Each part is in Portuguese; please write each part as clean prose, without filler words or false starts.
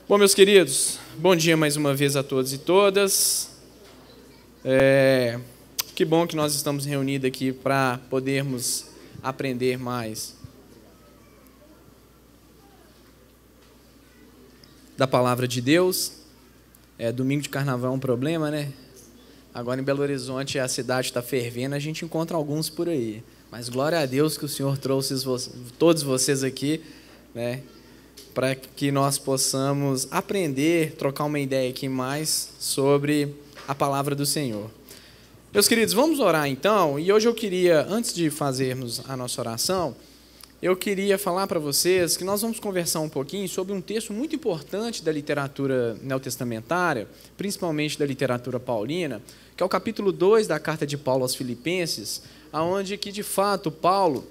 Bom, meus queridos, bom dia mais uma vez a todos e todas. Que bom que nós estamos reunidos aqui para podermos aprender mais da palavra de Deus. Domingo de carnaval é um problema, né? Agora em Belo Horizonte a cidade está fervendo, a gente encontra alguns por aí. Mas glória a Deus que o Senhor trouxe todos vocês aqui, né? Para que nós possamos aprender, trocar uma ideia aqui mais sobre a palavra do Senhor. Meus queridos, vamos orar então, e hoje eu queria, antes de fazermos a nossa oração, eu queria falar para vocês que nós vamos conversar um pouquinho sobre um texto muito importante da literatura neotestamentária, principalmente da literatura paulina, que é o capítulo 2 da carta de Paulo aos Filipenses, onde que de fato Paulo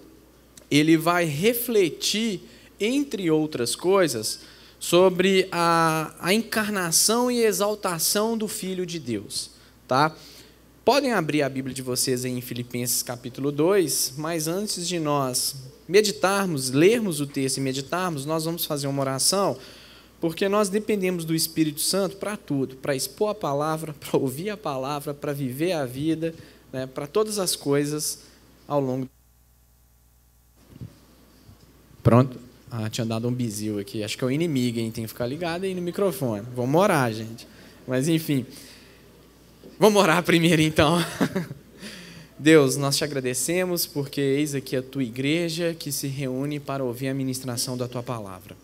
ele vai refletir, entre outras coisas, sobre a encarnação e exaltação do Filho de Deus. Tá? Podem abrir a Bíblia de vocês aí em Filipenses capítulo 2, mas antes de nós meditarmos, lermos o texto e meditarmos, nós vamos fazer uma oração, porque nós dependemos do Espírito Santo para tudo, para expor a palavra, para ouvir a palavra, para viver a vida, né, para todas as coisas ao longo. Pronto? Tinha dado um bizil aqui. Acho que é o inimigo, hein? Tem que ficar ligado aí no microfone. Vamos orar, gente. Mas, enfim. Vamos orar primeiro, então. Deus, nós te agradecemos porque eis aqui a tua igreja que se reúne para ouvir a ministração da tua palavra.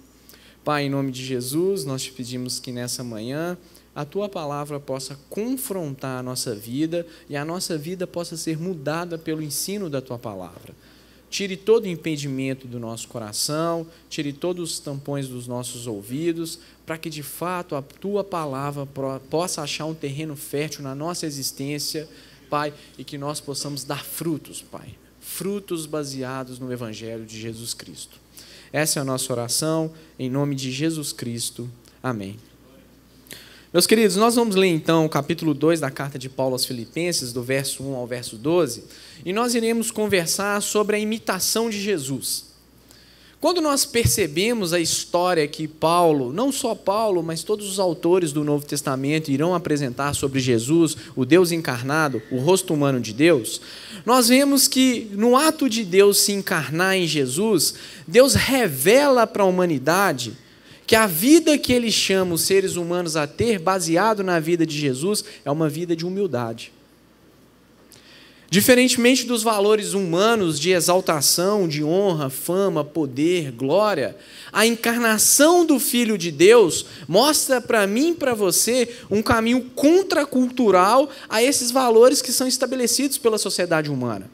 Pai, em nome de Jesus, nós te pedimos que nessa manhã a tua palavra possa confrontar a nossa vida e a nossa vida possa ser mudada pelo ensino da tua palavra. Tire todo o impedimento do nosso coração, tire todos os tampões dos nossos ouvidos, para que de fato a tua palavra possa achar um terreno fértil na nossa existência, Pai, e que nós possamos dar frutos, Pai, frutos baseados no Evangelho de Jesus Cristo. Essa é a nossa oração, em nome de Jesus Cristo. Amém. Meus queridos, nós vamos ler então o capítulo 2 da carta de Paulo aos Filipenses, do verso 1 ao verso 12, e nós iremos conversar sobre a imitação de Jesus. Quando nós percebemos a história que Paulo, não só Paulo, mas todos os autores do Novo Testamento irão apresentar sobre Jesus, o Deus encarnado, o rosto humano de Deus, nós vemos que no ato de Deus se encarnar em Jesus, Deus revela para a humanidade que a vida que ele chama os seres humanos a ter, baseado na vida de Jesus, é uma vida de humildade. Diferentemente dos valores humanos de exaltação, de honra, fama, poder, glória, a encarnação do Filho de Deus mostra para mim e para você um caminho contracultural a esses valores que são estabelecidos pela sociedade humana.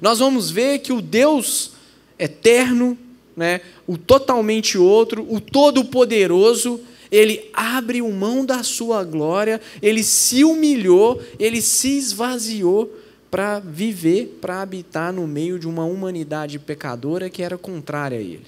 Nós vamos ver que o Deus eterno, né, o totalmente outro, o todo-poderoso, ele abre mão da sua glória, ele se humilhou, ele se esvaziou para viver, para habitar no meio de uma humanidade pecadora que era contrária a ele.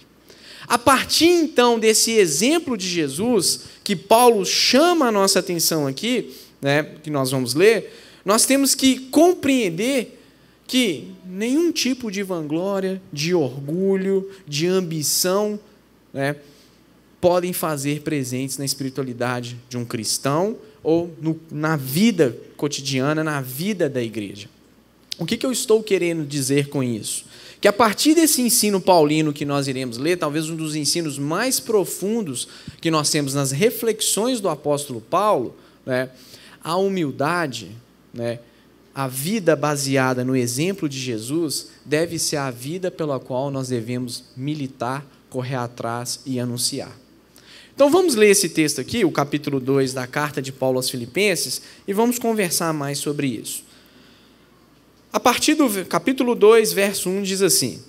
A partir então desse exemplo de Jesus, que Paulo chama a nossa atenção aqui, né, que nós vamos ler, nós temos que compreender que nenhum tipo de vanglória, de orgulho, de ambição, né, podem fazer presentes na espiritualidade de um cristão ou na vida cotidiana, na vida da igreja. O que eu estou querendo dizer com isso? Que a partir desse ensino paulino que nós iremos ler, talvez um dos ensinos mais profundos que nós temos nas reflexões do apóstolo Paulo, né, a humildade, né, a vida baseada no exemplo de Jesus deve ser a vida pela qual nós devemos militar, correr atrás e anunciar. Então vamos ler esse texto aqui, o capítulo 2 da carta de Paulo aos Filipenses, e vamos conversar mais sobre isso. A partir do capítulo 2, verso 1, diz assim: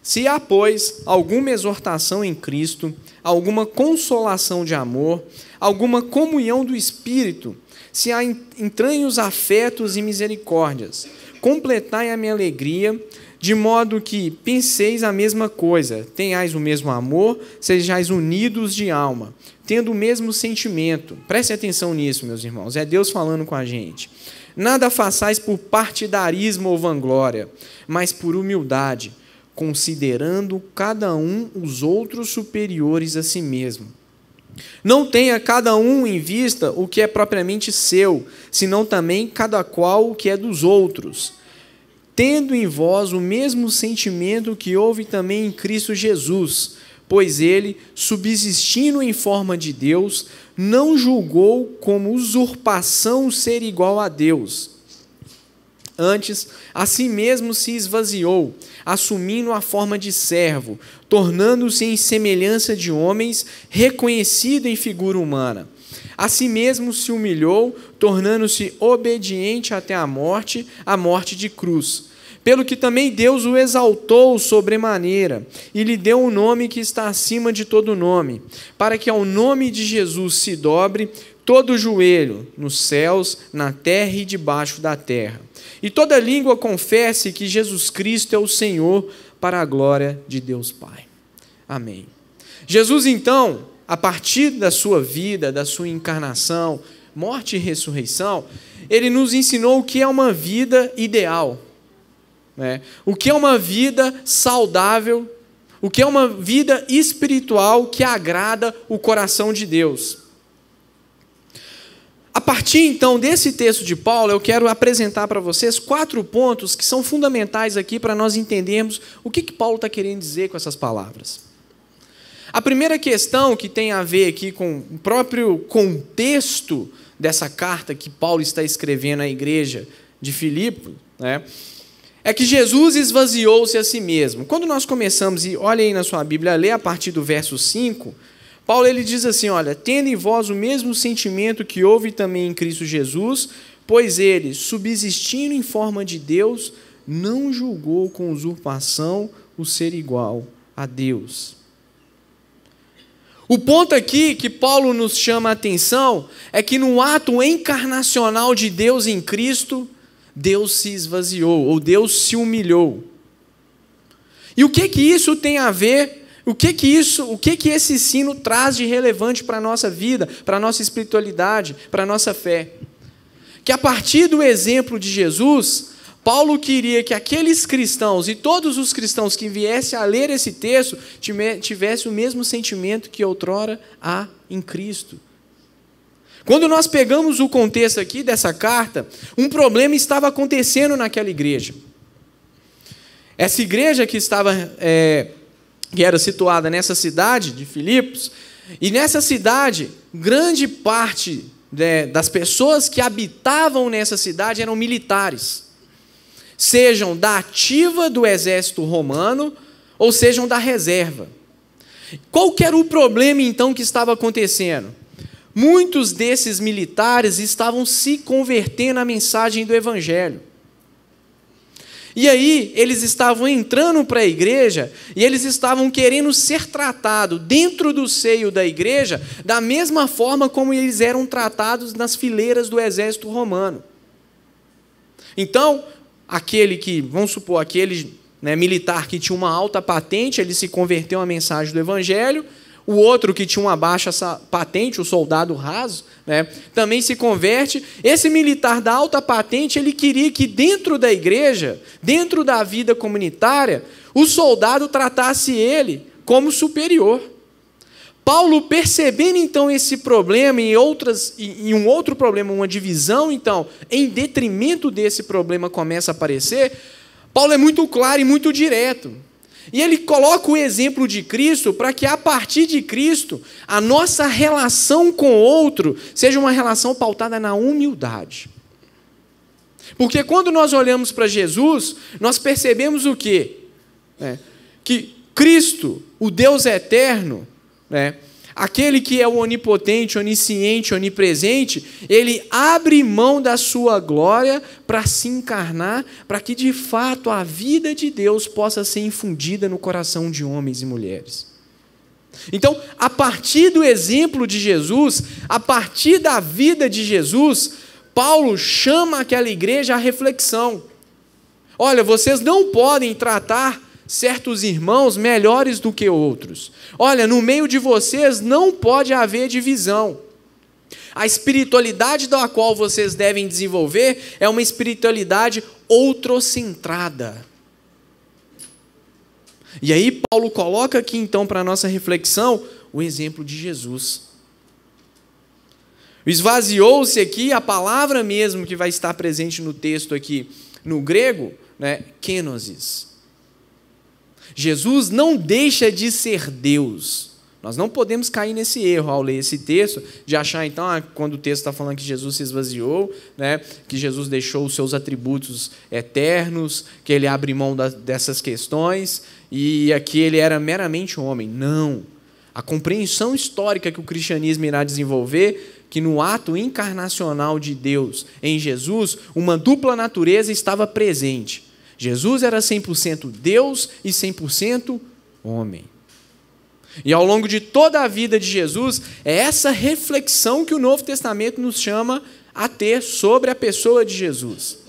Se há, pois, alguma exortação em Cristo, alguma consolação de amor, alguma comunhão do Espírito, se há entranhos afetos e misericórdias, completai a minha alegria, de modo que penseis a mesma coisa, tenhais o mesmo amor, sejais unidos de alma, tendo o mesmo sentimento. Prestem atenção nisso, meus irmãos, é Deus falando com a gente. Nada façais por partidarismo ou vanglória, mas por humildade, considerando cada um os outros superiores a si mesmo. Não tenha cada um em vista o que é propriamente seu, senão também cada qual o que é dos outros. Tendo em vós o mesmo sentimento que houve também em Cristo Jesus, pois ele, subsistindo em forma de Deus, não julgou como usurpação ser igual a Deus. Antes, a si mesmo se esvaziou, assumindo a forma de servo, tornando-se em semelhança de homens, reconhecido em figura humana. A si mesmo se humilhou, tornando-se obediente até a morte de cruz. Pelo que também Deus o exaltou sobremaneira, e lhe deu um nome que está acima de todo nome, para que ao nome de Jesus se dobre todo o joelho, nos céus, na terra e debaixo da terra. E toda língua confesse que Jesus Cristo é o Senhor, para a glória de Deus Pai. Amém. Jesus, então, a partir da sua vida, da sua encarnação, morte e ressurreição, ele nos ensinou o que é uma vida ideal, né? O que é uma vida saudável, o que é uma vida espiritual que agrada o coração de Deus. A partir, então, desse texto de Paulo, eu quero apresentar para vocês 4 pontos que são fundamentais aqui para nós entendermos o que Paulo está querendo dizer com essas palavras. A primeira questão que tem a ver aqui com o próprio contexto dessa carta que Paulo está escrevendo à igreja de Filipe, né, é que Jesus esvaziou-se a si mesmo. Quando nós começamos, e olha aí na sua Bíblia, lê a partir do verso 5, Paulo ele diz assim, olha, tendo em vós o mesmo sentimento que houve também em Cristo Jesus, pois ele, subsistindo em forma de Deus, não julgou com usurpação o ser igual a Deus. O ponto aqui que Paulo nos chama a atenção é que no ato encarnacional de Deus em Cristo, Deus se esvaziou, ou Deus se humilhou. E o que isso tem a ver? O que esse ensino traz de relevante para a nossa vida, para a nossa espiritualidade, para a nossa fé? Que a partir do exemplo de Jesus, Paulo queria que aqueles cristãos e todos os cristãos que viessem a ler esse texto tivessem o mesmo sentimento que outrora há em Cristo. Quando nós pegamos o contexto aqui dessa carta, um problema estava acontecendo naquela igreja. Essa igreja que era situada nessa cidade de Filipos, e nessa cidade, grande parte das pessoas que habitavam nessa cidade eram militares, sejam da ativa do exército romano, ou sejam da reserva. Qual que era o problema, então, que estava acontecendo? Muitos desses militares estavam se convertendo à mensagem do Evangelho. E aí, eles estavam entrando para a igreja e eles estavam querendo ser tratados dentro do seio da igreja da mesma forma como eles eram tratados nas fileiras do exército romano. Então, vamos supor, aquele militar que tinha uma alta patente, ele se converteu à mensagem do Evangelho. O outro que tinha uma baixa patente, o soldado raso, também se converte. Esse militar da alta patente, ele queria que dentro da igreja, dentro da vida comunitária, o soldado tratasse ele como superior. Paulo, percebendo então esse problema e um outro problema, uma divisão, então, em detrimento desse problema começa a aparecer, Paulo é muito claro e muito direto. E ele coloca o exemplo de Cristo para que, a partir de Cristo, a nossa relação com o outro seja uma relação pautada na humildade. Porque quando nós olhamos para Jesus, nós percebemos o quê? Que Cristo, o Deus eterno, aquele que é o onipotente, onisciente, onipresente, ele abre mão da sua glória para se encarnar, para que de fato a vida de Deus possa ser infundida no coração de homens e mulheres. Então, a partir do exemplo de Jesus, a partir da vida de Jesus, Paulo chama aquela igreja à reflexão. Olha, vocês não podem tratar certos irmãos melhores do que outros. Olha, no meio de vocês não pode haver divisão. A espiritualidade da qual vocês devem desenvolver é uma espiritualidade outrocentrada. E aí Paulo coloca aqui então para a nossa reflexão o exemplo de Jesus. Esvaziou-se aqui a palavra mesmo que vai estar presente no texto aqui no grego, né, kenosis. Jesus não deixa de ser Deus. Nós não podemos cair nesse erro ao ler esse texto, de achar então, quando o texto está falando que Jesus se esvaziou, né, que Jesus deixou os seus atributos eternos, que ele abre mão dessas questões, e aqui ele era meramente homem. Não. A compreensão histórica que o cristianismo irá desenvolver, que no ato encarnacional de Deus em Jesus, uma dupla natureza estava presente. Jesus era 100% Deus e 100% homem. E ao longo de toda a vida de Jesus, é essa reflexão que o Novo Testamento nos chama a ter sobre a pessoa de Jesus.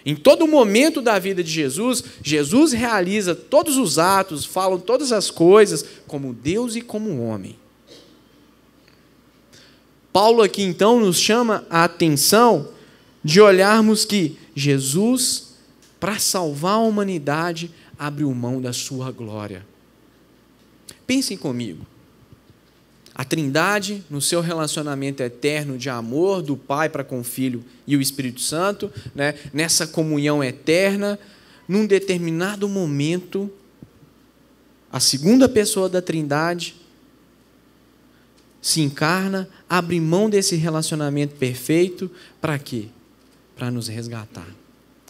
Em todo momento da vida de Jesus, Jesus realiza todos os atos, fala todas as coisas como Deus e como homem. Paulo aqui então nos chama a atenção de olharmos que Jesus, para salvar a humanidade, abriu mão da sua glória. Pensem comigo. A Trindade, no seu relacionamento eterno de amor do Pai para com o Filho e o Espírito Santo, né, nessa comunhão eterna, num determinado momento, a segunda pessoa da Trindade se encarna, abre mão desse relacionamento perfeito, para quê? Para nos resgatar,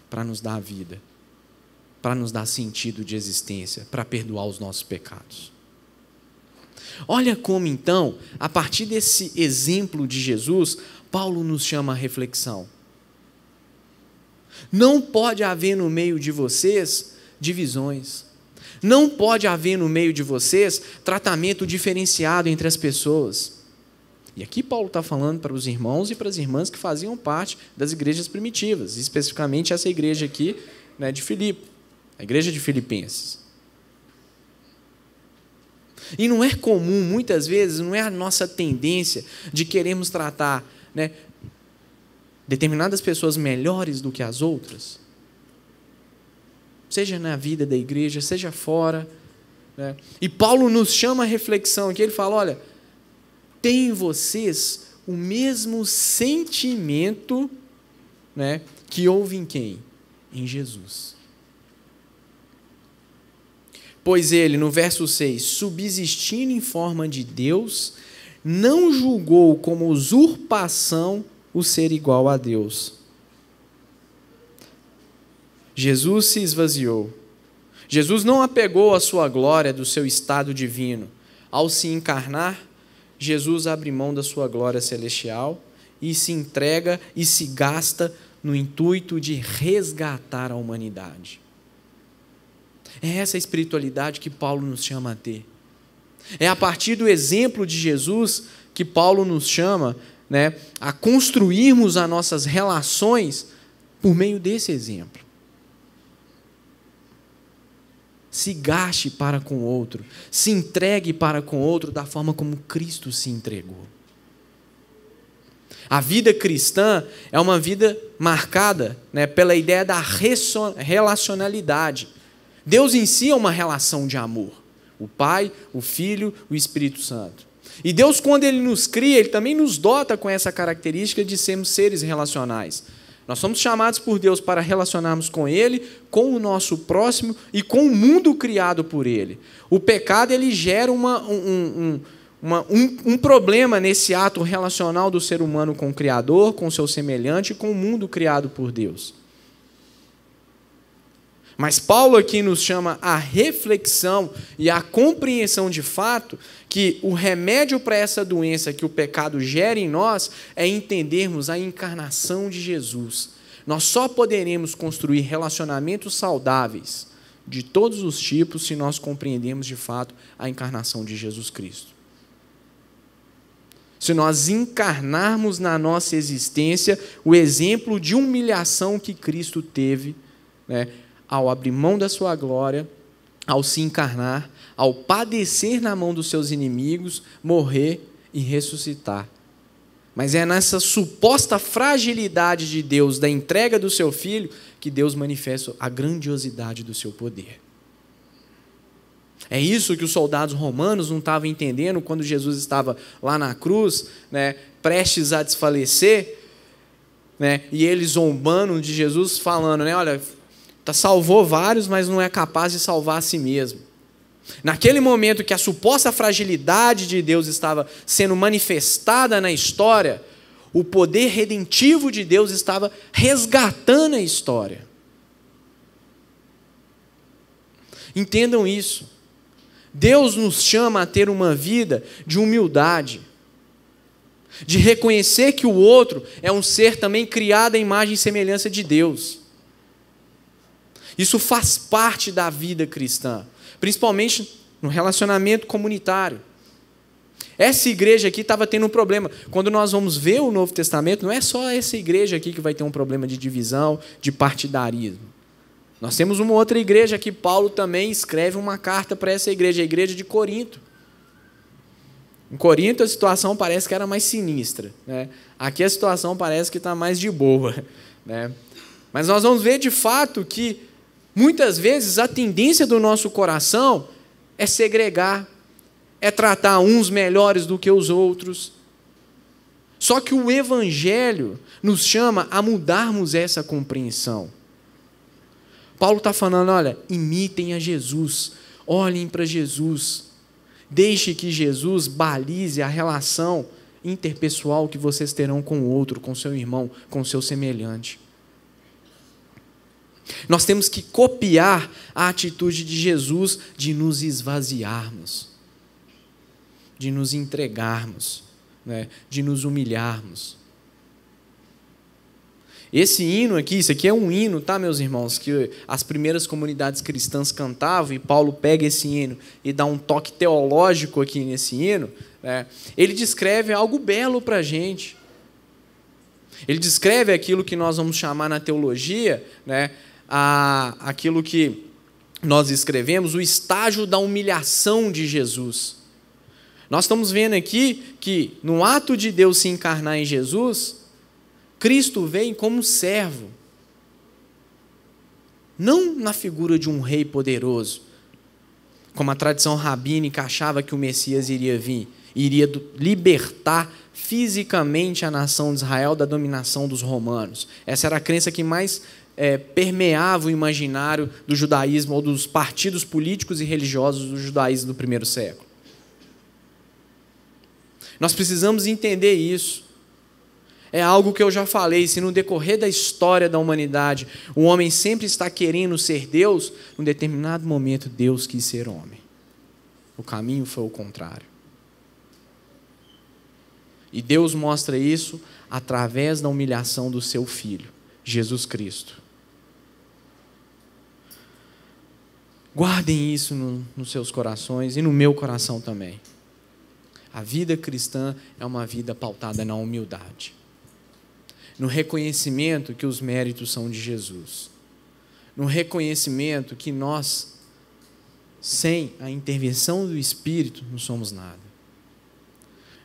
para nos dar vida, para nos dar sentido de existência, para perdoar os nossos pecados. Olha como então, a partir desse exemplo de Jesus, Paulo nos chama a reflexão. Não pode haver no meio de vocês divisões. Não pode haver no meio de vocês tratamento diferenciado entre as pessoas. E aqui Paulo está falando para os irmãos e para as irmãs que faziam parte das igrejas primitivas, especificamente essa igreja aqui, né, de Filipe, a igreja de Filipenses. E não é comum, muitas vezes, não é a nossa tendência de queremos tratar, né, determinadas pessoas melhores do que as outras? Seja na vida da igreja, seja fora, né? E Paulo nos chama a reflexão aqui, ele fala, olha, tem em vocês o mesmo sentimento, né, que houve em quem? Em Jesus. Pois ele, no verso 6, subsistindo em forma de Deus, não julgou como usurpação o ser igual a Deus. Jesus se esvaziou. Jesus não apegou a sua glória do seu estado divino. Ao se encarnar, Jesus abre mão da sua glória celestial e se entrega e se gasta no intuito de resgatar a humanidade. É essa a espiritualidade que Paulo nos chama a ter. É a partir do exemplo de Jesus que Paulo nos chama, né, a construirmos as nossas relações por meio desse exemplo. Se gaste para com o outro, se entregue para com o outro da forma como Cristo se entregou. A vida cristã é uma vida marcada, né, pela ideia da relacionalidade. Deus em si é uma relação de amor. O Pai, o Filho, o Espírito Santo. E Deus, quando Ele nos cria, Ele também nos dota com essa característica de sermos seres relacionais. Nós somos chamados por Deus para relacionarmos com Ele, com o nosso próximo e com o mundo criado por Ele. O pecado, ele gera um problema nesse ato relacional do ser humano com o Criador, com o seu semelhante e com o mundo criado por Deus. Mas Paulo aqui nos chama à reflexão e à compreensão de fato que o remédio para essa doença que o pecado gera em nós é entendermos a encarnação de Jesus. Nós só poderemos construir relacionamentos saudáveis de todos os tipos se nós compreendermos de fato a encarnação de Jesus Cristo. Se nós encarnarmos na nossa existência o exemplo de humilhação que Cristo teve, né, ao abrir mão da sua glória, ao se encarnar, ao padecer na mão dos seus inimigos, morrer e ressuscitar. Mas é nessa suposta fragilidade de Deus, da entrega do seu Filho, que Deus manifesta a grandiosidade do seu poder. É isso que os soldados romanos não estavam entendendo quando Jesus estava lá na cruz, né, prestes a desfalecer, né, e eles zombando de Jesus, falando, né, olha, salvou vários, mas não é capaz de salvar a si mesmo. Naquele momento que a suposta fragilidade de Deus estava sendo manifestada na história, o poder redentivo de Deus estava resgatando a história. Entendam isso. Deus nos chama a ter uma vida de humildade, de reconhecer que o outro é um ser também criado à imagem e semelhança de Deus. Isso faz parte da vida cristã, principalmente no relacionamento comunitário. Essa igreja aqui estava tendo um problema. Quando nós vamos ver o Novo Testamento, não é só essa igreja aqui que vai ter um problema de divisão, de partidarismo. Nós temos uma outra igreja que Paulo também escreve uma carta para essa igreja, a igreja de Corinto. Em Corinto a situação parece que era mais sinistra, né? Aqui a situação parece que está mais de boa, né? Mas nós vamos ver de fato que muitas vezes a tendência do nosso coração é segregar, é tratar uns melhores do que os outros. Só que o Evangelho nos chama a mudarmos essa compreensão. Paulo está falando, olha, imitem a Jesus, olhem para Jesus, deixe que Jesus balize a relação interpessoal que vocês terão com o outro, com seu irmão, com seu semelhante. Nós temos que copiar a atitude de Jesus de nos esvaziarmos, de nos entregarmos, né, de nos humilharmos. Esse hino aqui, isso aqui é um hino, tá, meus irmãos, que as primeiras comunidades cristãs cantavam, e Paulo pega esse hino e dá um toque teológico aqui nesse hino, né? Ele descreve algo belo para a gente. Ele descreve aquilo que nós vamos chamar na teologia, né, aquilo que nós escrevemos, o estágio da humilhação de Jesus. Nós estamos vendo aqui que, no ato de Deus se encarnar em Jesus, Cristo vem como servo, não na figura de um rei poderoso, como a tradição rabínica achava que o Messias iria vir, iria libertar fisicamente a nação de Israel da dominação dos romanos. Essa era a crença que mais permeava o imaginário do judaísmo ou dos partidos políticos e religiosos do judaísmo do primeiro século. Nós precisamos entender isso. É algo que eu já falei, se no decorrer da história da humanidade o homem sempre está querendo ser Deus, num determinado momento Deus quis ser homem. O caminho foi o contrário. E Deus mostra isso através da humilhação do seu Filho, Jesus Cristo. Guardem isso nos seus corações e no meu coração também. A vida cristã é uma vida pautada na humildade, no reconhecimento que os méritos são de Jesus, no reconhecimento que nós, sem a intervenção do Espírito, não somos nada,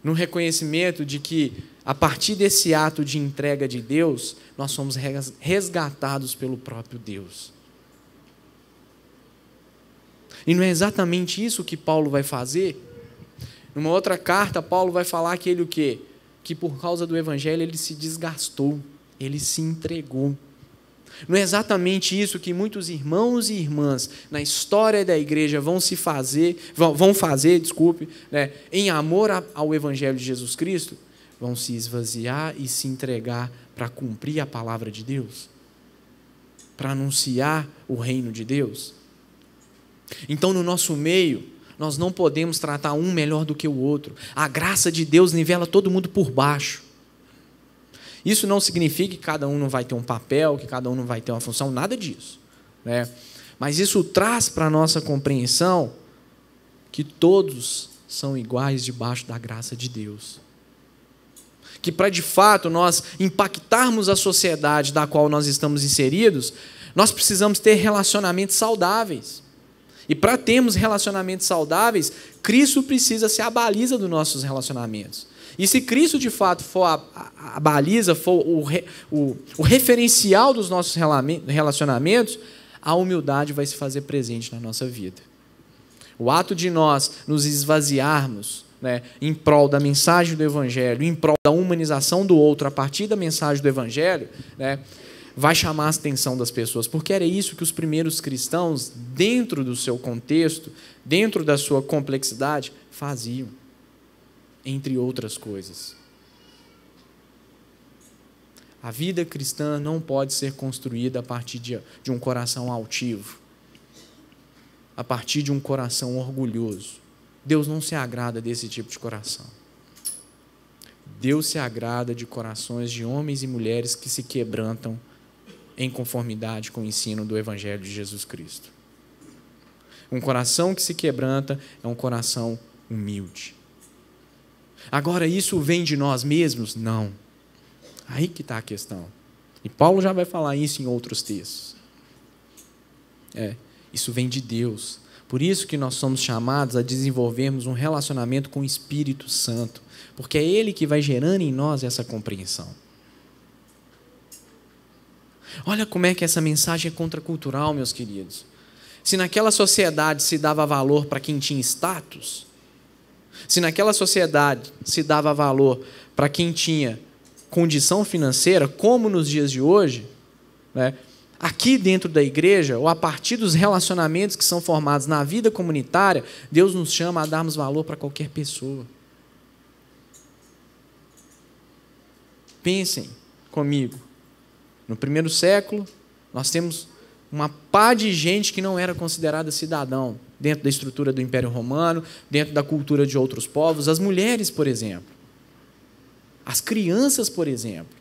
no reconhecimento de que, a partir desse ato de entrega de Deus, nós somos resgatados pelo próprio Deus. E não é exatamente isso que Paulo vai fazer? Numa outra carta, Paulo vai falar que ele o quê? Que por causa do Evangelho ele se desgastou, ele se entregou. Não é exatamente isso que muitos irmãos e irmãs na história da igreja vão fazer, né, em amor ao Evangelho de Jesus Cristo? Vão se esvaziar e se entregar para cumprir a palavra de Deus? Para anunciar o reino de Deus? Então, no nosso meio, nós não podemos tratar um melhor do que o outro. A graça de Deus nivela todo mundo por baixo. Isso não significa que cada um não vai ter um papel, que cada um não vai ter uma função, nada disso, né? Mas isso traz para a nossa compreensão que todos são iguais debaixo da graça de Deus. Que para de fato nós impactarmos a sociedade da qual nós estamos inseridos, nós precisamos ter relacionamentos saudáveis. E para termos relacionamentos saudáveis, Cristo precisa ser a baliza dos nossos relacionamentos. E se Cristo de fato for a baliza, for o referencial dos nossos relacionamentos, a humildade vai se fazer presente na nossa vida. O ato de nós nos esvaziarmos, né, em prol da mensagem do Evangelho, em prol da humanização do outro a partir da mensagem do Evangelho, né, vai chamar a atenção das pessoas, porque era isso que os primeiros cristãos, dentro do seu contexto, dentro da sua complexidade, faziam, entre outras coisas. A vida cristã não pode ser construída a partir de um coração altivo, a partir de um coração orgulhoso. Deus não se agrada desse tipo de coração. Deus se agrada de corações de homens e mulheres que se quebrantam em conformidade com o ensino do Evangelho de Jesus Cristo. Um coração que se quebranta é um coração humilde. Agora, isso vem de nós mesmos? Não. Aí que está a questão. E Paulo já vai falar isso em outros textos. Isso vem de Deus. Por isso que nós somos chamados a desenvolvermos um relacionamento com o Espírito Santo, porque é Ele que vai gerando em nós essa compreensão. Olha como é que essa mensagem é contracultural, meus queridos. Se naquela sociedade se dava valor para quem tinha status, se naquela sociedade se dava valor para quem tinha condição financeira, como nos dias de hoje, né? Aqui dentro da igreja, ou a partir dos relacionamentos que são formados na vida comunitária, Deus nos chama a darmos valor para qualquer pessoa. Pensem comigo. No primeiro século, nós temos uma pá de gente que não era considerada cidadão dentro da estrutura do Império Romano, dentro da cultura de outros povos. As mulheres, por exemplo. As crianças, por exemplo.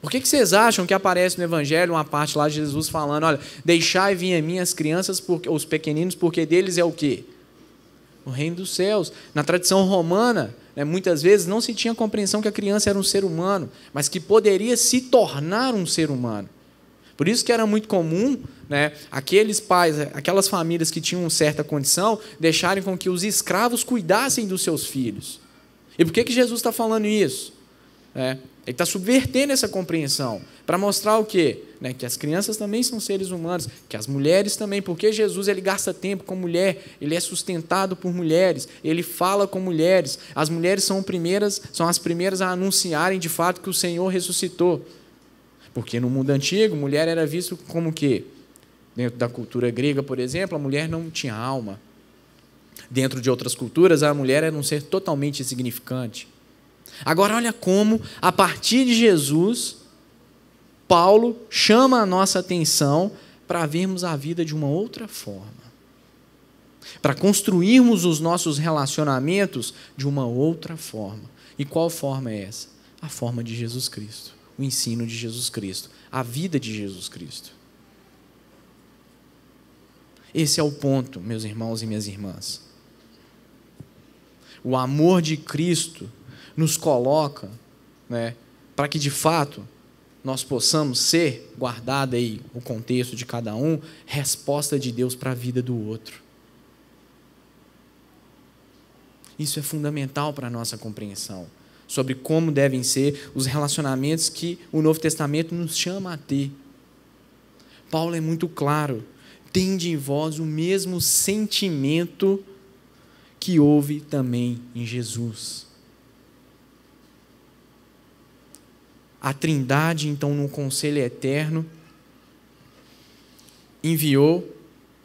Por que vocês acham que aparece no Evangelho uma parte lá de Jesus falando, olha, deixai vir a mim as crianças, os pequeninos, porque deles é o quê? O reino dos céus. Na tradição romana, muitas vezes não se tinha compreensão que a criança era um ser humano, mas que poderia se tornar um ser humano. Por isso que era muito comum, aqueles pais, aquelas famílias que tinham certa condição, deixarem com que os escravos cuidassem dos seus filhos. E por que Jesus está falando isso? Ele está subvertendo essa compreensão, para mostrar o quê? Que as crianças também são seres humanos, que as mulheres também, porque Jesus ele gasta tempo com mulher, ele é sustentado por mulheres, ele fala com mulheres, as mulheres são as primeiras a anunciarem de fato que o Senhor ressuscitou. Porque no mundo antigo, mulher era visto como o quê? Dentro da cultura grega, por exemplo, a mulher não tinha alma. Dentro de outras culturas, a mulher era um ser totalmente insignificante. Agora, olha como, a partir de Jesus, Paulo chama a nossa atenção para vermos a vida de uma outra forma. Para construirmos os nossos relacionamentos de uma outra forma. E qual forma é essa? A forma de Jesus Cristo. O ensino de Jesus Cristo. A vida de Jesus Cristo. Esse é o ponto, meus irmãos e minhas irmãs. O amor de Cristo nos coloca, para que de fato nós possamos ser, guardado aí o contexto de cada um, resposta de Deus para a vida do outro. Isso é fundamental para a nossa compreensão sobre como devem ser os relacionamentos que o Novo Testamento nos chama a ter. Paulo é muito claro, tende em vós o mesmo sentimento que houve também em Jesus. A Trindade, então, no conselho eterno, enviou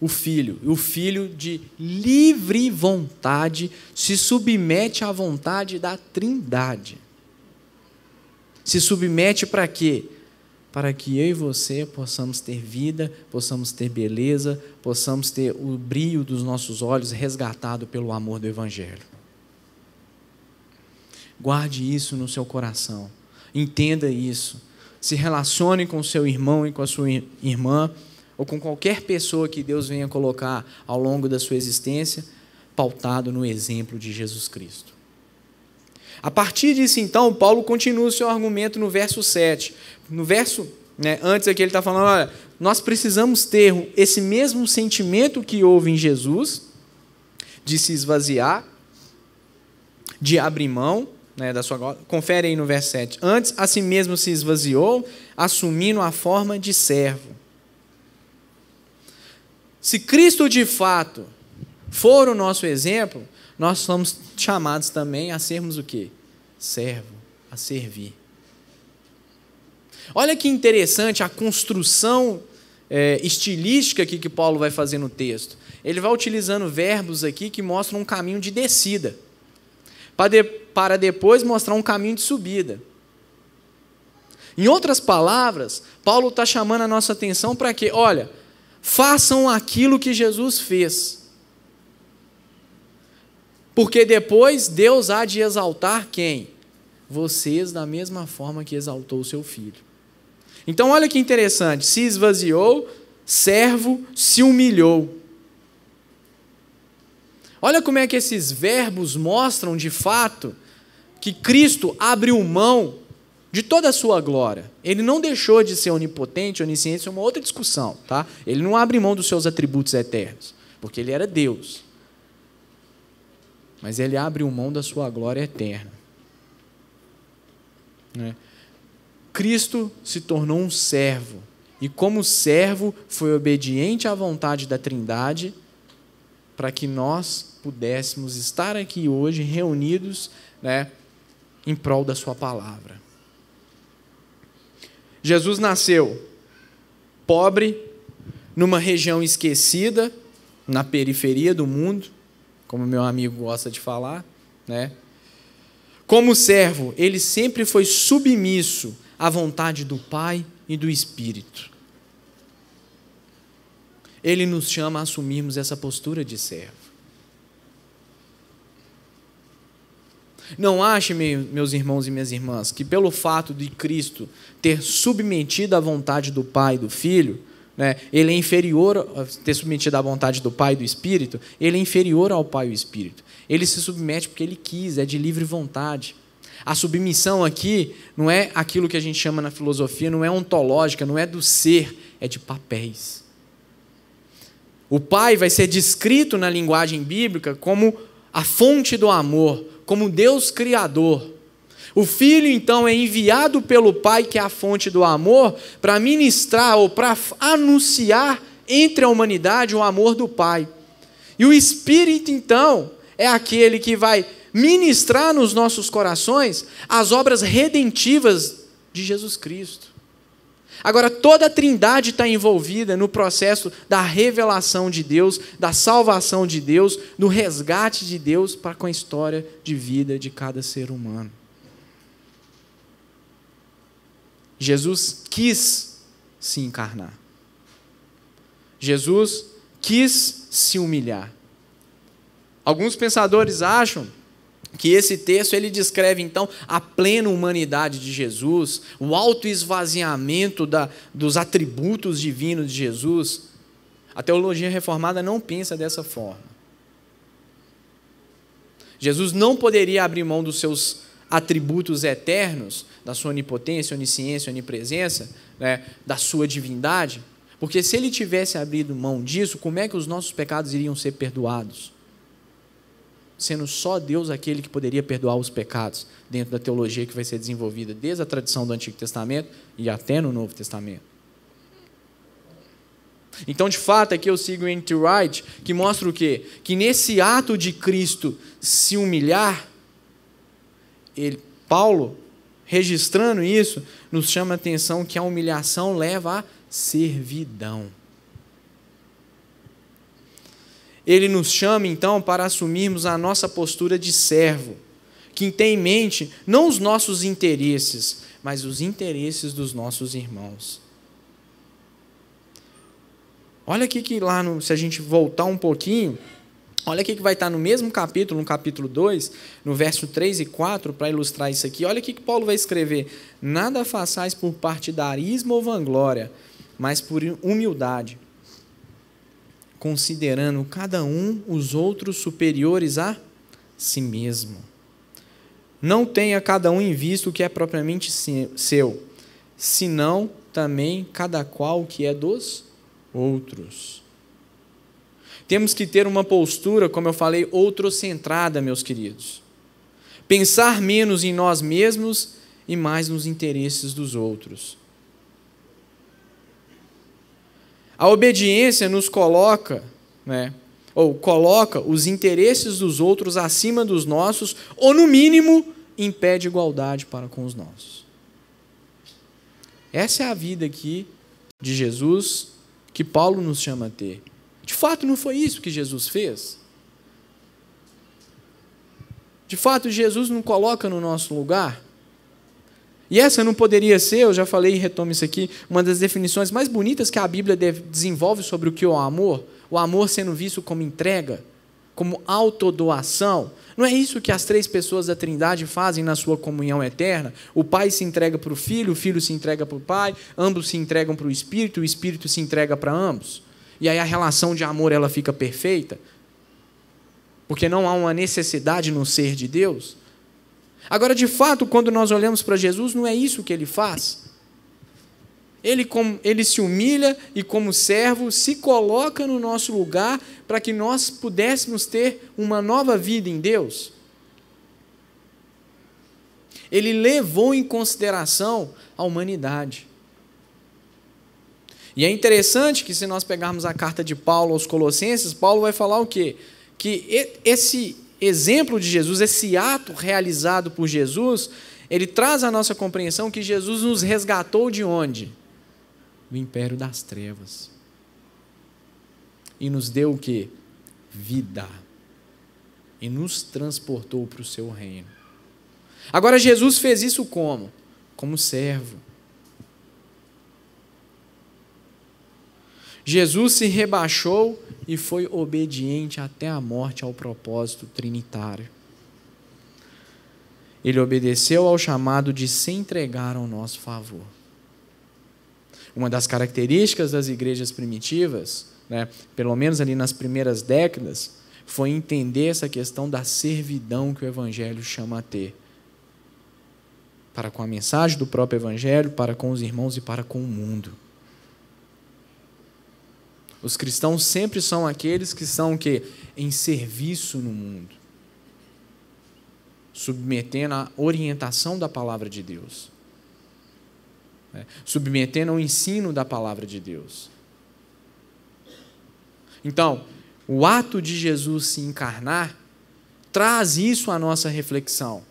o Filho. E o Filho, de livre vontade, se submete à vontade da Trindade. Se submete para quê? Para que eu e você possamos ter vida, possamos ter beleza, possamos ter o brilho dos nossos olhos resgatado pelo amor do Evangelho. Guarde isso no seu coração. Entenda isso. Se relacione com o seu irmão e com a sua irmã, ou com qualquer pessoa que Deus venha colocar ao longo da sua existência, pautado no exemplo de Jesus Cristo. A partir disso, então, Paulo continua o seu argumento no verso 7. No verso, antes aqui ele está falando, olha, nós precisamos ter esse mesmo sentimento que houve em Jesus, de se esvaziar, de abrir mão, da sua glória. Confere aí no verso 7. Antes, a si mesmo se esvaziou, assumindo a forma de servo. Se Cristo, de fato, for o nosso exemplo, nós somos chamados também a sermos o quê? Servo, a servir. Olha que interessante a construção estilística aqui que Paulo vai fazer no texto. Ele vai utilizando verbos aqui que mostram um caminho de descida, para depois mostrar um caminho de subida. Em outras palavras, Paulo está chamando a nossa atenção para quê? Olha, façam aquilo que Jesus fez. Porque depois Deus há de exaltar quem? Vocês, da mesma forma que exaltou o seu Filho. Então, olha que interessante. Se esvaziou, servo, se humilhou. Olha como é que esses verbos mostram, de fato, que Cristo abriu mão de toda a sua glória. Ele não deixou de ser onipotente, onisciente, isso é uma outra discussão, tá? Ele não abre mão dos seus atributos eternos, porque ele era Deus. Mas ele abre mão da sua glória eterna. Né? Cristo se tornou um servo, e como servo foi obediente à vontade da Trindade, para que nós pudéssemos estar aqui hoje reunidos, né, em prol da sua palavra. Jesus nasceu pobre, numa região esquecida, na periferia do mundo, como meu amigo gosta de falar, né? Como servo, ele sempre foi submisso à vontade do Pai e do Espírito. Ele nos chama a assumirmos essa postura de servo. Não ache, meus irmãos e minhas irmãs, que pelo fato de Cristo ter submetido à vontade do Pai e do Filho, né, ele é inferior, ter submetido à vontade do Pai e do Espírito, ele é inferior ao Pai e ao Espírito. Ele se submete porque ele quis, é de livre vontade. A submissão aqui não é aquilo que a gente chama na filosofia, não é ontológica, não é do ser, é de papéis. O Pai vai ser descrito na linguagem bíblica como a fonte do amor, como Deus Criador. O Filho, então, é enviado pelo Pai, que é a fonte do amor, para ministrar ou para anunciar entre a humanidade o amor do Pai. E o Espírito, então, é aquele que vai ministrar nos nossos corações as obras redentivas de Jesus Cristo. Agora, toda a Trindade está envolvida no processo da revelação de Deus, da salvação de Deus, do resgate de Deus para com a história de vida de cada ser humano. Jesus quis se encarnar. Jesus quis se humilhar. Alguns pensadores acham que esse texto ele descreve, então, a plena humanidade de Jesus, o autoesvaziamento dos atributos divinos de Jesus. A teologia reformada não pensa dessa forma. Jesus não poderia abrir mão dos seus atributos eternos, da sua onipotência, onisciência, onipresença, né, da sua divindade, porque se ele tivesse abrido mão disso, como é que os nossos pecados iriam ser perdoados? Sendo só Deus aquele que poderia perdoar os pecados, dentro da teologia que vai ser desenvolvida desde a tradição do Antigo Testamento e até no Novo Testamento. Então, de fato, aqui eu sigo o N.T. Wright, que mostra o quê? Que nesse ato de Cristo se humilhar, Paulo, registrando isso, nos chama a atenção que a humilhação leva à servidão. Ele nos chama, então, para assumirmos a nossa postura de servo, que tem em mente não os nossos interesses, mas os interesses dos nossos irmãos. Olha aqui que lá, se a gente voltar um pouquinho, olha aqui que vai estar no mesmo capítulo, no capítulo 2, no verso 3 e 4, para ilustrar isso aqui. Olha aqui que Paulo vai escrever: nada façais por partidarismo ou vanglória, mas por humildade, considerando cada um os outros superiores a si mesmo. Não tenha cada um em vista o que é propriamente seu, senão também cada qual o que é dos outros. Temos que ter uma postura, como eu falei, outrocentrada, meus queridos. Pensar menos em nós mesmos e mais nos interesses dos outros. A obediência nos coloca, né, ou coloca os interesses dos outros acima dos nossos, ou no mínimo impede igualdade para com os nossos. Essa é a vida aqui de Jesus que Paulo nos chama a ter. De fato, não foi isso que Jesus fez? De fato, Jesus não coloca no nosso lugar? E essa não poderia ser, eu já falei e retomo isso aqui, uma das definições mais bonitas que a Bíblia desenvolve sobre o que é o amor sendo visto como entrega, como autodoação. Não é isso que as três pessoas da Trindade fazem na sua comunhão eterna? O Pai se entrega para o Filho se entrega para o Pai, ambos se entregam para o Espírito se entrega para ambos. E aí a relação de amor ela fica perfeita, porque não há uma necessidade no ser de Deus. Agora, de fato, quando nós olhamos para Jesus, não é isso que ele faz. Ele se humilha e, como servo, se coloca no nosso lugar para que nós pudéssemos ter uma nova vida em Deus. Ele levou em consideração a humanidade. E é interessante que, se nós pegarmos a carta de Paulo aos Colossenses, Paulo vai falar o quê? Que esse exemplo de Jesus, esse ato realizado por Jesus, ele traz à nossa compreensão que Jesus nos resgatou de onde? Do império das trevas. E nos deu o quê? Vida. E nos transportou para o seu reino. Agora, Jesus fez isso como? Como servo. Jesus se rebaixou e foi obediente até a morte ao propósito trinitário. Ele obedeceu ao chamado de se entregar ao nosso favor. Uma das características das igrejas primitivas, pelo menos ali nas primeiras décadas, foi entender essa questão da servidão que o Evangelho chama a ter. Para com a mensagem do próprio Evangelho, para com os irmãos e para com o mundo. Os cristãos sempre são aqueles que são o quê? Em serviço no mundo, submetendo à orientação da palavra de Deus, submetendo ao ensino da palavra de Deus. Então, o ato de Jesus se encarnar traz isso à nossa reflexão.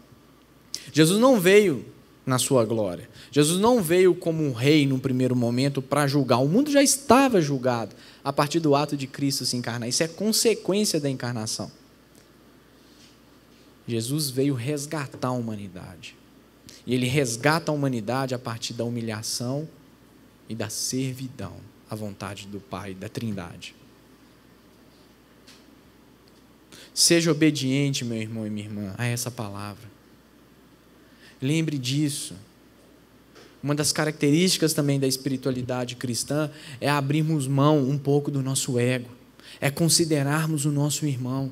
Jesus não veio na sua glória. Jesus não veio como um rei num primeiro momento para julgar. O mundo já estava julgado a partir do ato de Cristo se encarnar. Isso é consequência da encarnação. Jesus veio resgatar a humanidade. E ele resgata a humanidade a partir da humilhação e da servidão à vontade do Pai, da Trindade. Seja obediente, meu irmão e minha irmã, a essa palavra. Lembre disso. Uma das características também da espiritualidade cristã é abrirmos mão um pouco do nosso ego, é considerarmos o nosso irmão.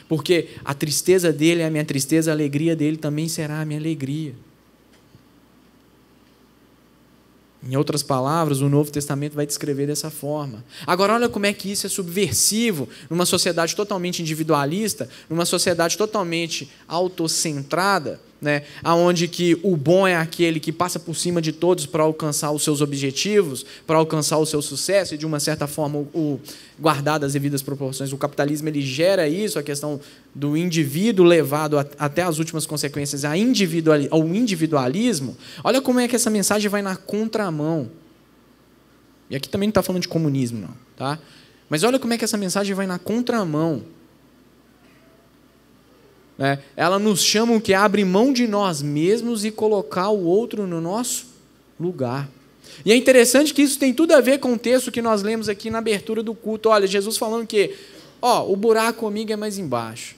Porque a tristeza dele é a minha tristeza, a alegria dele também será a minha alegria. Em outras palavras, o Novo Testamento vai descrever dessa forma. Agora, olha como é que isso é subversivo numa sociedade totalmente individualista, numa sociedade totalmente autocentrada, onde que o bom é aquele que passa por cima de todos para alcançar os seus objetivos, para alcançar o seu sucesso e, de uma certa forma, guardar as devidas proporções. O capitalismo ele gera isso, a questão do indivíduo levado até as últimas consequências ao individualismo. Olha como é que essa mensagem vai na contramão. E aqui também não está falando de comunismo, não. Tá? Mas olha como é que essa mensagem vai na contramão. Ela nos chama o que? Abre mão de nós mesmos e colocar o outro no nosso lugar. E é interessante que isso tem tudo a ver com o texto que nós lemos aqui na abertura do culto. Olha, Jesus falando que o buraco comigo é mais embaixo.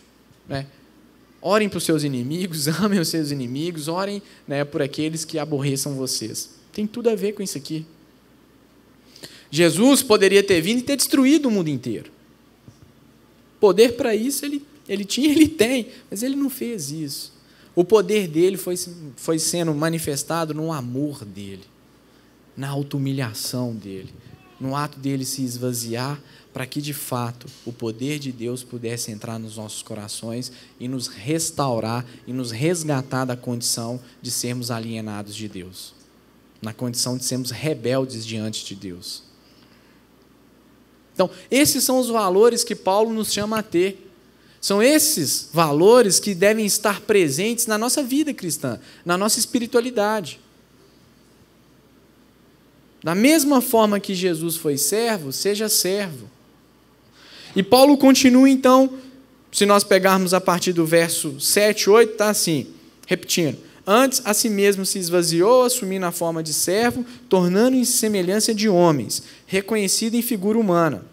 Orem para os seus inimigos, amem os seus inimigos, orem por aqueles que aborreçam vocês. Tem tudo a ver com isso aqui. Jesus poderia ter vindo e ter destruído o mundo inteiro. Poder para isso ele tinha, ele tem, mas ele não fez isso. O poder dele foi sendo manifestado no amor dele, na auto-humilhação dele, no ato dele se esvaziar, para que, de fato, o poder de Deus pudesse entrar nos nossos corações e nos restaurar e nos resgatar da condição de sermos alienados de Deus, na condição de sermos rebeldes diante de Deus. Então, esses são os valores que Paulo nos chama a ter. São esses valores que devem estar presentes na nossa vida cristã, na nossa espiritualidade. Da mesma forma que Jesus foi servo, seja servo. E Paulo continua então, se nós pegarmos a partir do verso 7, 8, está assim, repetindo. Antes, a si mesmo se esvaziou, assumindo a forma de servo, tornando-se em semelhança de homens, reconhecido em figura humana.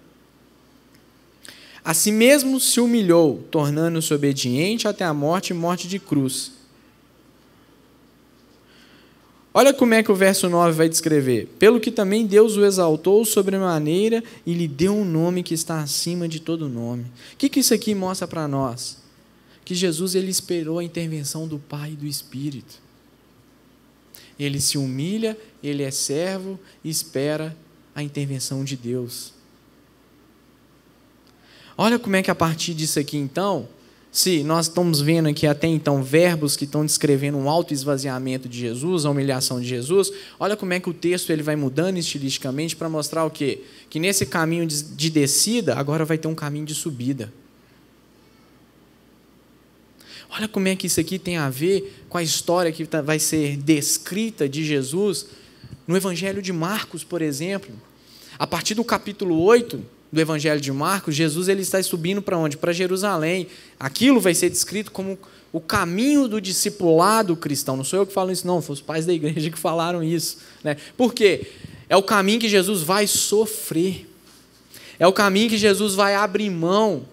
A si mesmo se humilhou, tornando-se obediente até a morte e morte de cruz. Olha como é que o verso 9 vai descrever. Pelo que também Deus o exaltou sobremaneira e lhe deu um nome que está acima de todo nome. O que isso aqui mostra para nós? Que Jesus ele esperou a intervenção do Pai e do Espírito. Ele se humilha, ele é servo e espera a intervenção de Deus. Olha como é que a partir disso aqui, então, se nós estamos vendo aqui até então verbos que estão descrevendo um autoesvaziamento de Jesus, a humilhação de Jesus, olha como é que o texto ele vai mudando estilisticamente para mostrar o quê? Que nesse caminho de descida, agora vai ter um caminho de subida. Olha como é que isso aqui tem a ver com a história que vai ser descrita de Jesus no Evangelho de Marcos, por exemplo. A partir do capítulo 8 do Evangelho de Marcos, Jesus ele está subindo para onde? Para Jerusalém. Aquilo vai ser descrito como o caminho do discipulado cristão. Não sou eu que falo isso, não. Foram os pais da igreja que falaram isso. Né? Por quê? É o caminho que Jesus vai sofrer. É o caminho que Jesus vai abrir mão.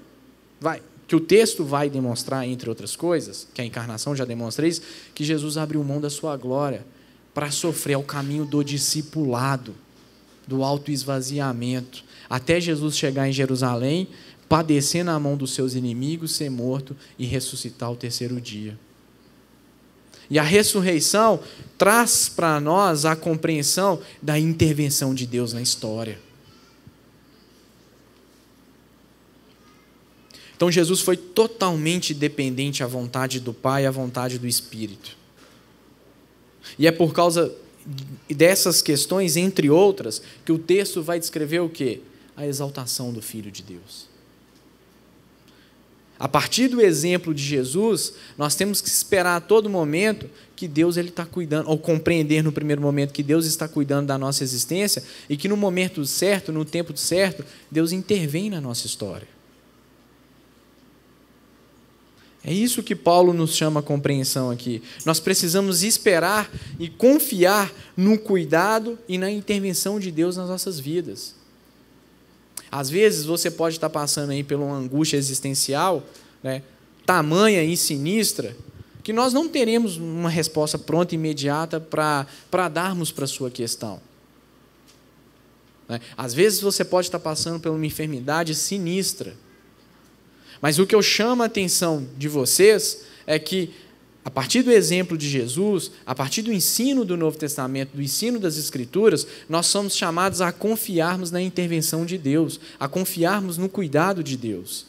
Que o texto vai demonstrar, entre outras coisas, que a encarnação já demonstra isso, que Jesus abriu mão da sua glória para sofrer. É o caminho do discipulado, do autoesvaziamento, até Jesus chegar em Jerusalém, padecer na mão dos seus inimigos, ser morto e ressuscitar ao terceiro dia. E a ressurreição traz para nós a compreensão da intervenção de Deus na história. Então Jesus foi totalmente dependente à vontade do Pai e à vontade do Espírito. E é por causa dessas questões, entre outras, que o texto vai descrever o quê? A exaltação do Filho de Deus. A partir do exemplo de Jesus, nós temos que esperar a todo momento que Deus está cuidando, ou compreender no primeiro momento que Deus está cuidando da nossa existência e que no momento certo, no tempo certo, Deus intervém na nossa história. É isso que Paulo nos chama a compreensão aqui. Nós precisamos esperar e confiar no cuidado e na intervenção de Deus nas nossas vidas. Às vezes você pode estar passando aí por uma angústia existencial, né, tamanha e sinistra, que nós não teremos uma resposta pronta e imediata para darmos para a sua questão. Né? Às vezes você pode estar passando por uma enfermidade sinistra. Mas o que eu chamo a atenção de vocês é que, a partir do exemplo de Jesus, a partir do ensino do Novo Testamento, do ensino das Escrituras, nós somos chamados a confiarmos na intervenção de Deus, a confiarmos no cuidado de Deus.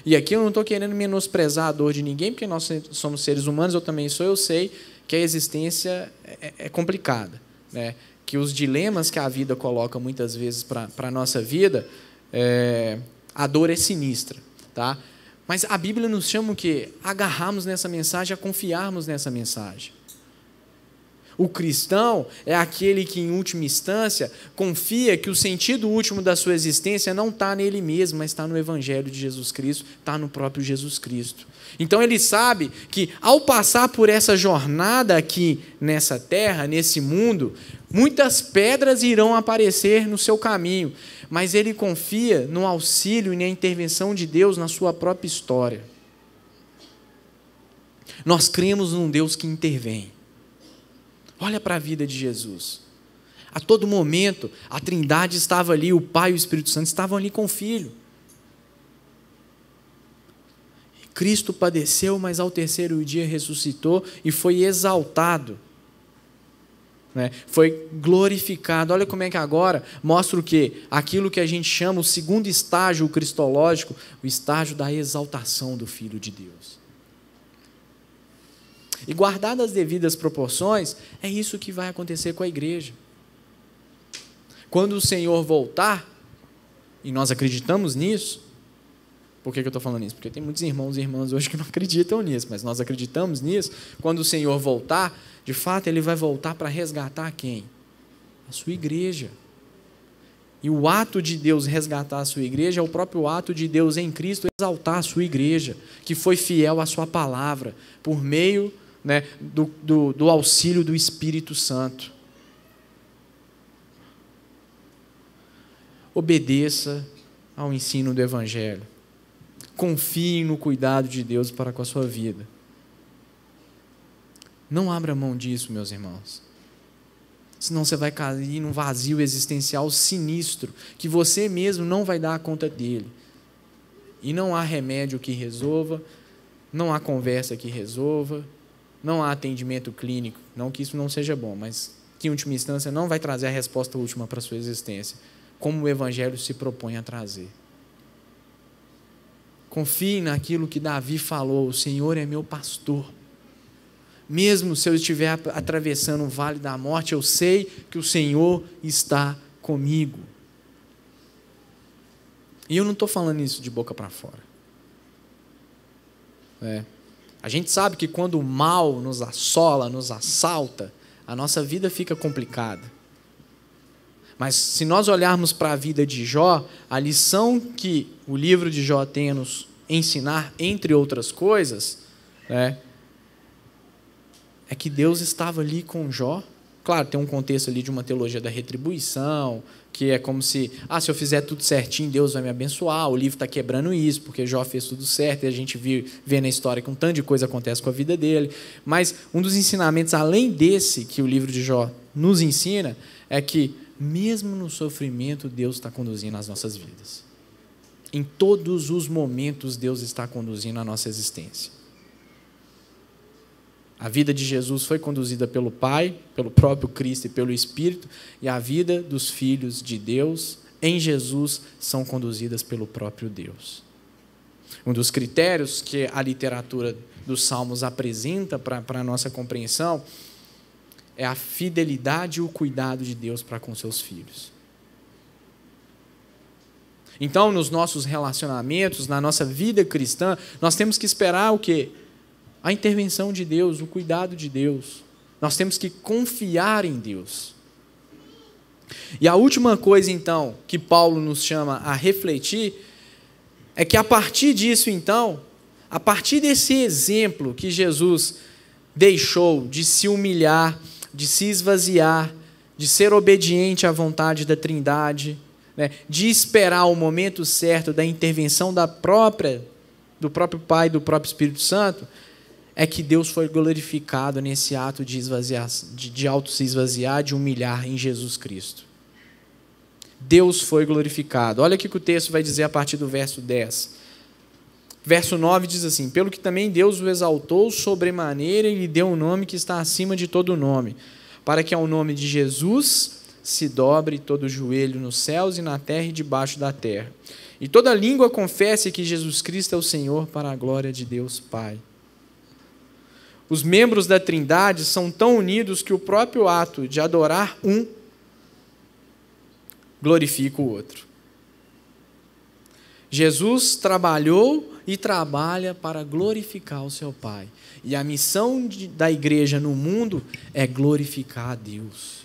E aqui eu não estou querendo menosprezar a dor de ninguém, porque nós somos seres humanos, eu também sou, eu sei que a existência é complicada, né? Que os dilemas que a vida coloca muitas vezes para a nossa vida, a dor é sinistra, tá? Mas a Bíblia nos chama o quê? A agarrarmos nessa mensagem, a confiarmos nessa mensagem. O cristão é aquele que, em última instância, confia que o sentido último da sua existência não está nele mesmo, mas está no Evangelho de Jesus Cristo, está no próprio Jesus Cristo. Então ele sabe que, ao passar por essa jornada aqui nessa terra, nesse mundo, muitas pedras irão aparecer no seu caminho, mas ele confia no auxílio e na intervenção de Deus na sua própria história. Nós cremos num Deus que intervém. Olha para a vida de Jesus. A todo momento, a Trindade estava ali, o Pai e o Espírito Santo estavam ali com o Filho. Cristo padeceu, mas ao terceiro dia ressuscitou e foi exaltado. Foi glorificado. Olha como é que agora mostra o quê? Aquilo que a gente chama o segundo estágio cristológico, o estágio da exaltação do Filho de Deus. E guardadas as devidas proporções, é isso que vai acontecer com a igreja. Quando o Senhor voltar, E nós acreditamos nisso. Por que eu estou falando isso? Porque tem muitos irmãos e irmãs hoje que não acreditam nisso, mas nós acreditamos nisso. Quando o Senhor voltar, de fato, Ele vai voltar para resgatar quem? A sua igreja. E o ato de Deus resgatar a sua igreja é o próprio ato de Deus em Cristo exaltar a sua igreja, que foi fiel à sua palavra, por meio, né, do auxílio do Espírito Santo. Obedeça ao ensino do Evangelho. Confie no cuidado de Deus para com a sua vida. Não abra mão disso, meus irmãos. Senão você vai cair num vazio existencial sinistro, que você mesmo não vai dar conta dele. E não há remédio que resolva, não há conversa que resolva, não há atendimento clínico, não que isso não seja bom, mas que em última instância não vai trazer a resposta última para a sua existência, como o Evangelho se propõe a trazer. Confie naquilo que Davi falou: o Senhor é meu pastor. Mesmo se eu estiver atravessando o vale da morte, eu sei que o Senhor está comigo. E eu não estou falando isso de boca para fora. A gente sabe que quando o mal nos assola, nos assalta, a nossa vida fica complicada. Mas se nós olharmos para a vida de Jó, a lição que o livro de Jó tem a nos ensinar, entre outras coisas, é que Deus estava ali com Jó. Claro, tem um contexto ali de uma teologia da retribuição, que é como se, se eu fizer tudo certinho, Deus vai me abençoar. O livro está quebrando isso, porque Jó fez tudo certo, e a gente vê na história que um tanto de coisa acontece com a vida dele. Mas um dos ensinamentos, além desse que o livro de Jó nos ensina, é que mesmo no sofrimento, Deus está conduzindo as nossas vidas. Em todos os momentos, Deus está conduzindo a nossa existência. A vida de Jesus foi conduzida pelo Pai, pelo próprio Cristo e pelo Espírito, e a vida dos filhos de Deus em Jesus são conduzidas pelo próprio Deus. Um dos critérios que a literatura dos Salmos apresenta para a nossa compreensão é a fidelidade e o cuidado de Deus para com seus filhos. Então, nos nossos relacionamentos, na nossa vida cristã, nós temos que esperar o quê? A intervenção de Deus, o cuidado de Deus. Nós temos que confiar em Deus. E a última coisa, então, que Paulo nos chama a refletir, é que a partir disso, então, a partir desse exemplo que Jesus deixou de se humilhar, de se esvaziar, de ser obediente à vontade da Trindade, de esperar o momento certo da intervenção do próprio Pai e do próprio Espírito Santo, é que Deus foi glorificado nesse ato de auto se esvaziar, de humilhar em Jesus Cristo. Deus foi glorificado. Olha o que o texto vai dizer a partir do verso 10. Verso 9 diz assim: pelo que também Deus o exaltou sobremaneira e lhe deu um nome que está acima de todo nome, para que ao nome de Jesus se dobre todo o joelho nos céus e na terra e debaixo da terra, e toda língua confesse que Jesus Cristo é o Senhor, para a glória de Deus Pai. Os membros da Trindade são tão unidos que o próprio ato de adorar um glorifica o outro. Jesus trabalhou e trabalha para glorificar o seu Pai. E a missão da igreja no mundo é glorificar a Deus.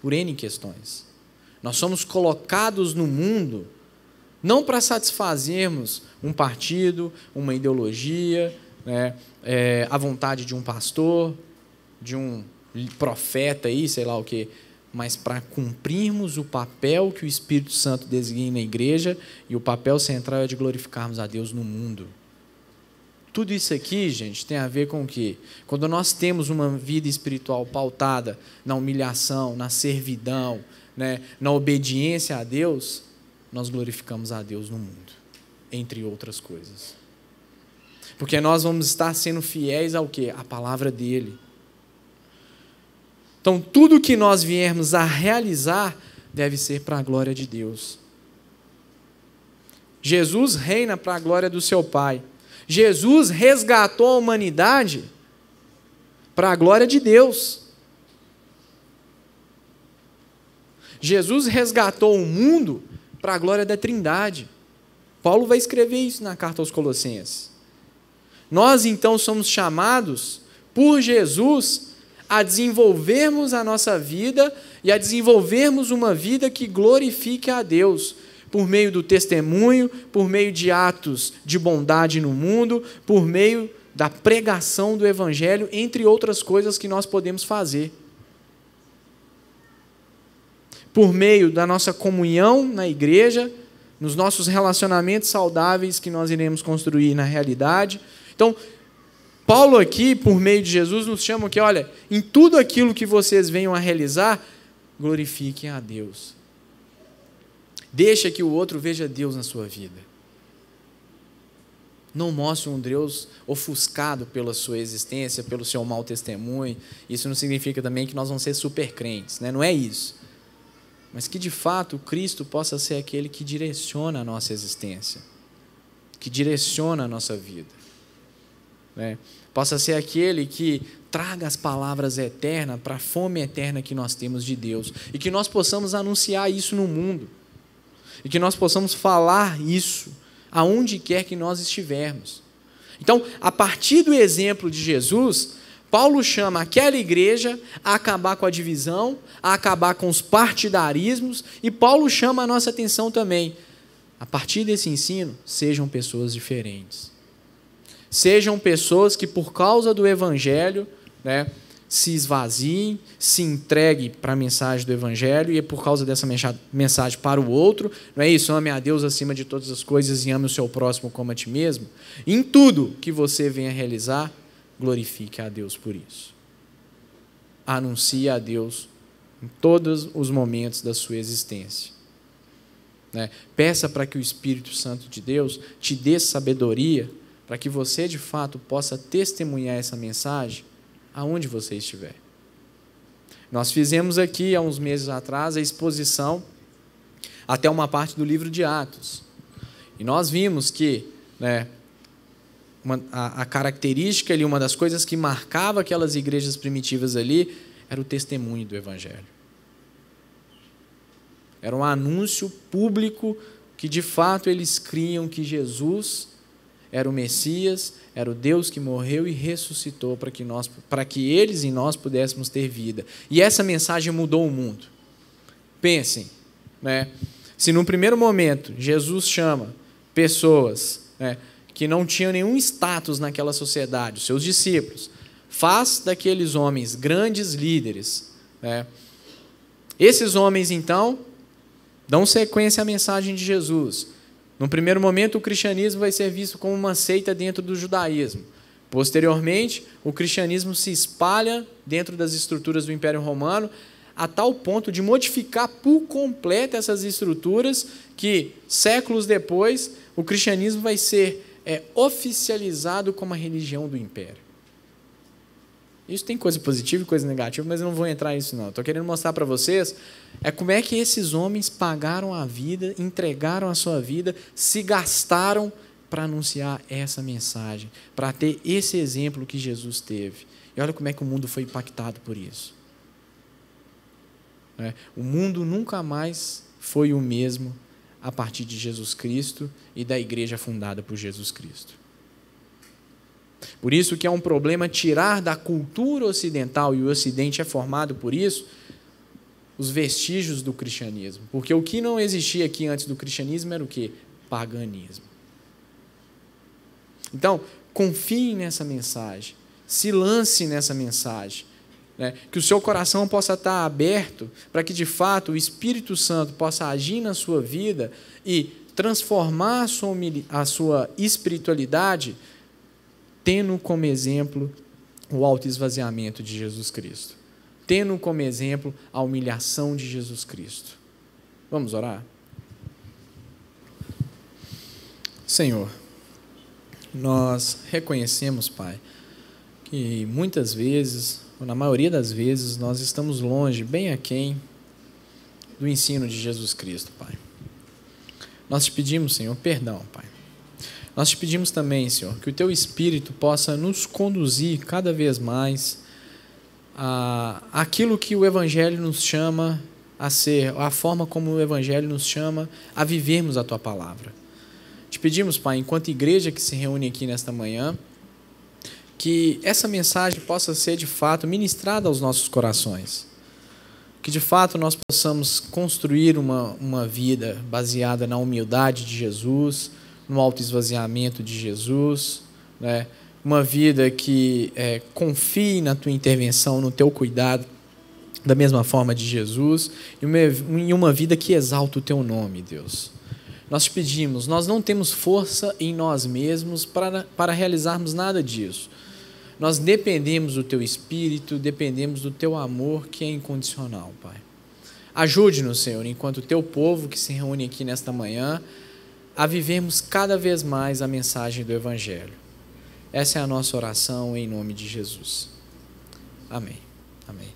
Por N questões. Nós somos colocados no mundo não para satisfazermos um partido, uma ideologia, a vontade de um pastor, de um profeta aí, sei lá o quê, mas para cumprirmos o papel que o Espírito Santo designa na igreja, e o papel central é de glorificarmos a Deus no mundo. Tudo isso aqui, gente, tem a ver com o quê? Quando nós temos uma vida espiritual pautada na humilhação, na servidão, na obediência a Deus, nós glorificamos a Deus no mundo, entre outras coisas. Porque nós vamos estar sendo fiéis ao quê? À palavra dele. Então, tudo que nós viermos a realizar deve ser para a glória de Deus. Jesus reina para a glória do seu Pai. Jesus resgatou a humanidade para a glória de Deus. Jesus resgatou o mundo para a glória da Trindade. Paulo vai escrever isso na carta aos Colossenses. Nós, então, somos chamados por Jesus a desenvolvermos a nossa vida e a desenvolvermos uma vida que glorifique a Deus, por meio do testemunho, por meio de atos de bondade no mundo, por meio da pregação do Evangelho, entre outras coisas que nós podemos fazer. Por meio da nossa comunhão na igreja, nos nossos relacionamentos saudáveis que nós iremos construir na realidade. Então, Paulo aqui, por meio de Jesus, nos chama que, olha, em tudo aquilo que vocês venham a realizar, glorifiquem a Deus. Deixa que o outro veja Deus na sua vida. Não mostre um Deus ofuscado pela sua existência, pelo seu mau testemunho. Isso não significa também que nós vamos ser super crentes, né? Não é isso. Mas que, de fato, Cristo possa ser aquele que direciona a nossa existência, que direciona a nossa vida, né? Possa ser aquele que traga as palavras eternas para a fome eterna que nós temos de Deus, e que nós possamos anunciar isso no mundo, e que nós possamos falar isso aonde quer que nós estivermos. Então, a partir do exemplo de Jesus, Paulo chama aquela igreja a acabar com a divisão, a acabar com os partidarismos, e Paulo chama a nossa atenção também. A partir desse ensino, sejam pessoas diferentes. Sejam pessoas que, por causa do Evangelho, né, se esvaziem, se entreguem para a mensagem do Evangelho, e por causa dessa mensagem para o outro, não é isso? Ame a Deus acima de todas as coisas e ame o seu próximo como a ti mesmo. Em tudo que você venha realizar, glorifique a Deus por isso. Anuncie a Deus em todos os momentos da sua existência, né? Peça para que o Espírito Santo de Deus te dê sabedoria para que você, de fato, possa testemunhar essa mensagem aonde você estiver. Nós fizemos aqui, há uns meses atrás, a exposição até uma parte do livro de Atos. E nós vimos que, né, a característica ali, uma das coisas que marcava aquelas igrejas primitivas ali, era o testemunho do Evangelho. Era um anúncio público que, de fato, eles criam que Jesus era o Messias, era o Deus que morreu e ressuscitou para que eles e nós pudéssemos ter vida. E essa mensagem mudou o mundo. Pensem, né? Se num primeiro momento Jesus chama pessoas, né, que não tinham nenhum status naquela sociedade, os seus discípulos, faz daqueles homens grandes líderes, né? Esses homens, então, dão sequência à mensagem de Jesus. No primeiro momento, o cristianismo vai ser visto como uma seita dentro do judaísmo. Posteriormente, o cristianismo se espalha dentro das estruturas do Império Romano, a tal ponto de modificar por completo essas estruturas que, séculos depois, o cristianismo vai ser oficializado como a religião do Império. Isso tem coisa positiva e coisa negativa, mas eu não vou entrar nisso não. Estou querendo mostrar para vocês como é que esses homens pagaram a vida, entregaram a sua vida, se gastaram para anunciar essa mensagem, para ter esse exemplo que Jesus teve. E olha como é que o mundo foi impactado por isso. O mundo nunca mais foi o mesmo a partir de Jesus Cristo e da igreja fundada por Jesus Cristo. Por isso que é um problema tirar da cultura ocidental, e o Ocidente é formado por isso, os vestígios do cristianismo. Porque o que não existia aqui antes do cristianismo era o quê? Paganismo. Então, confie nessa mensagem, se lance nessa mensagem, né? Que o seu coração possa estar aberto para que, de fato, o Espírito Santo possa agir na sua vida e transformar a sua espiritualidade, tendo como exemplo o autoesvaziamento de Jesus Cristo, tendo como exemplo a humilhação de Jesus Cristo. Vamos orar? Senhor, nós reconhecemos, Pai, que muitas vezes, ou na maioria das vezes, nós estamos longe, bem aquém do ensino de Jesus Cristo, Pai. Nós te pedimos, Senhor, perdão, Pai. Nós te pedimos também, Senhor, que o Teu Espírito possa nos conduzir cada vez mais àquilo que o Evangelho nos chama a ser a forma como o Evangelho nos chama a vivermos a Tua palavra. Te pedimos, Pai, enquanto igreja que se reúne aqui nesta manhã, que essa mensagem possa ser de fato ministrada aos nossos corações. Que de fato nós possamos construir uma vida baseada na humildade de Jesus, no autoesvaziamento de Jesus, né? Uma vida que confie na Tua intervenção, no Teu cuidado, da mesma forma de Jesus, e uma vida que exalta o Teu nome, Deus. Nós te pedimos, nós não temos força em nós mesmos para realizarmos nada disso. Nós dependemos do Teu Espírito, dependemos do Teu amor, que é incondicional, Pai. Ajude-nos, Senhor, enquanto o Teu povo que se reúne aqui nesta manhã, a vivermos cada vez mais a mensagem do Evangelho. Essa é a nossa oração em nome de Jesus. Amém. Amém.